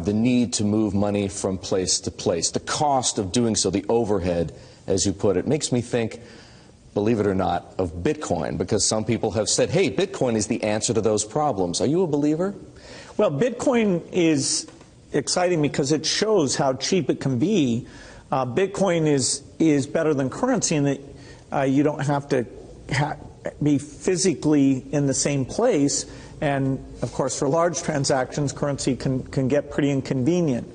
the need to move money from place to place, the cost of doing so, the overhead, as you put it, makes me think, believe it or not, of Bitcoin, because some people have said, hey, Bitcoin is the answer to those problems. Are you a believer? Well, Bitcoin is exciting because it shows how cheap it can be. Bitcoin is better than currency in that you don't have to be physically in the same place. And, of course, for large transactions, currency can get pretty inconvenient.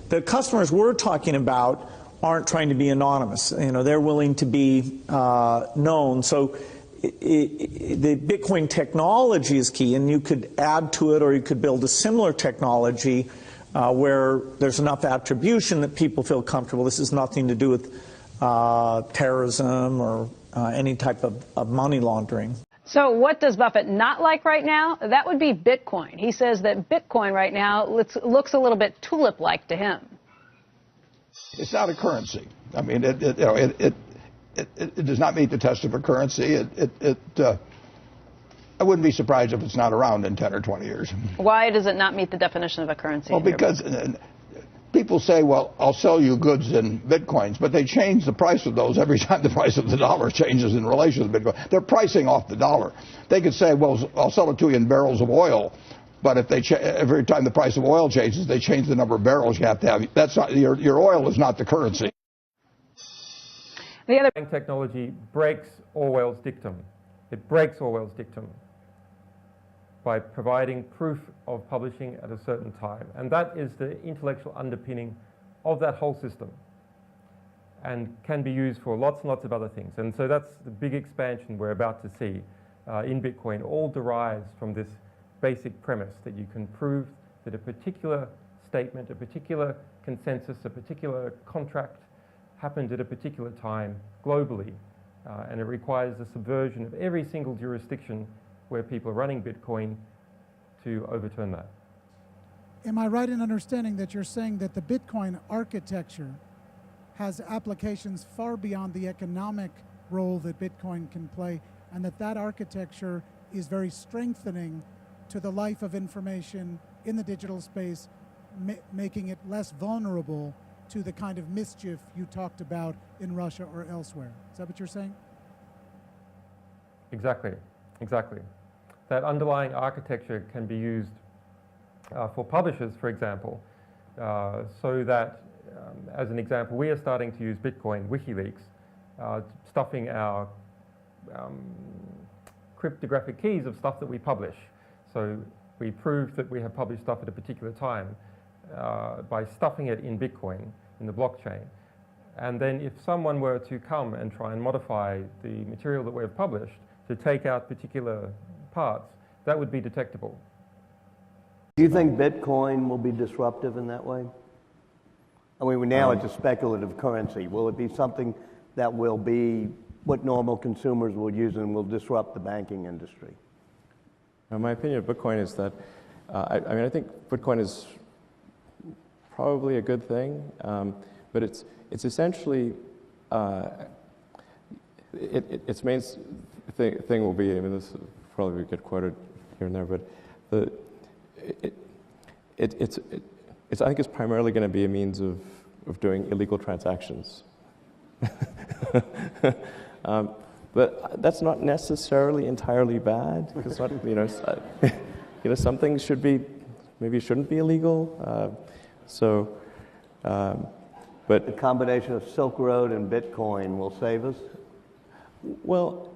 The customers we're talking about aren't trying to be anonymous. You know, they're willing to be known. So the Bitcoin technology is key, and you could add to it, or you could build a similar technology where there's enough attribution that people feel comfortable. This has nothing to do with terrorism or any type of money laundering. So what does Buffett not like right now? That would be Bitcoin. He says that Bitcoin right now looks a little bit tulip-like to him. It's not a currency. I mean, it does not meet the test of a currency. I wouldn't be surprised if it's not around in 10 or 20 years. Why does it not meet the definition of a currency? Well, because people say, well, I'll sell you goods in Bitcoins, but they change the price of those every time the price of the dollar changes in relation to Bitcoin. They're pricing off the dollar. They could say, well, I'll sell it to you in barrels of oil. But if they every time the price of oil changes, they change the number of barrels you have to have. That's not your oil is not the currency. The other technology breaks Orwell's dictum. It breaks Orwell's dictum by providing proof of publishing at a certain time, and that is the intellectual underpinning of that whole system, and can be used for lots and lots of other things. And so that's the big expansion we're about to see in Bitcoin. All derives from this basic premise that you can prove that a particular statement, a particular consensus, a particular contract happened at a particular time globally, and it requires the subversion of every single jurisdiction where people are running Bitcoin to overturn that. Am I right in understanding that you're saying that the Bitcoin architecture has applications far beyond the economic role that Bitcoin can play, and that architecture is very strengthening to the life of information in the digital space, making it less vulnerable to the kind of mischief you talked about in Russia or elsewhere? Is that what you're saying? Exactly, exactly. That underlying architecture can be used for publishers, for example, so that, as an example, we are starting to use Bitcoin WikiLeaks, stuffing our cryptographic keys of stuff that we publish. So we prove that we have published stuff at a particular time by stuffing it in Bitcoin, in the blockchain. And then if someone were to come and try and modify the material that we've published to take out particular parts, that would be detectable. Do you think Bitcoin will be disruptive in that way? I mean, now it's a speculative currency. Will it be something that will be what normal consumers will use and will disrupt the banking industry? My opinion of Bitcoin is that, I think Bitcoin is probably a good thing, but it's essentially, its main thing will be, I mean, this will probably get quoted here and there, but I think it's primarily going to be a means of doing illegal transactions. But that's not necessarily entirely bad. It's not, some things maybe shouldn't be illegal. But the combination of Silk Road and Bitcoin will save us? Well,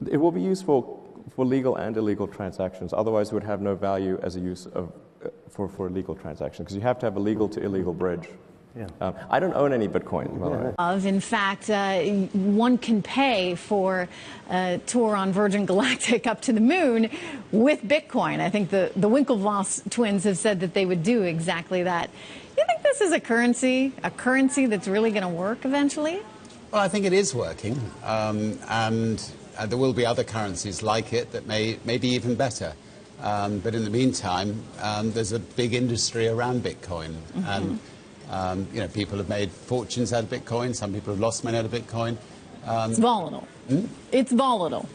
it will be useful for legal and illegal transactions. Otherwise, it would have no value as a use for legal transactions, because you have to have a legal to illegal bridge. Yeah. I don't own any Bitcoin, by the way. In fact, one can pay for a tour on Virgin Galactic up to the moon with Bitcoin. I think the Winklevoss twins have said that they would do exactly that. You think this is a currency that's really going to work eventually? Well, I think it is working, and there will be other currencies like it that may be even better. But in the meantime, there's a big industry around Bitcoin, and people have made fortunes out of Bitcoin. Some people have lost money out of Bitcoin. It's volatile. It's volatile.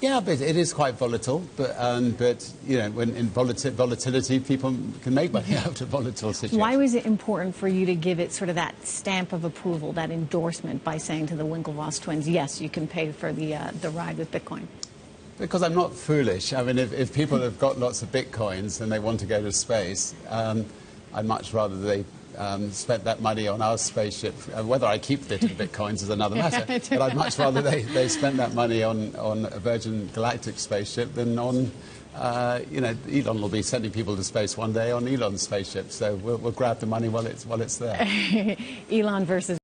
Yeah, but it is quite volatile. But you know, when in volatility, people can make money out of volatile situations. Why was it important for you to give it sort of that stamp of approval, that endorsement, by saying to the Winklevoss twins, yes, you can pay for the ride with Bitcoin? Because I'm not foolish. I mean, if people have got lots of Bitcoins and they want to go to space, I'd much rather they spent that money on our spaceship. Whether I keep it in Bitcoins is another matter. But I'd much rather they spent that money on a Virgin Galactic spaceship than on, you know, Elon will be sending people to space one day on Elon's spaceship. So we'll grab the money while it's there. Elon versus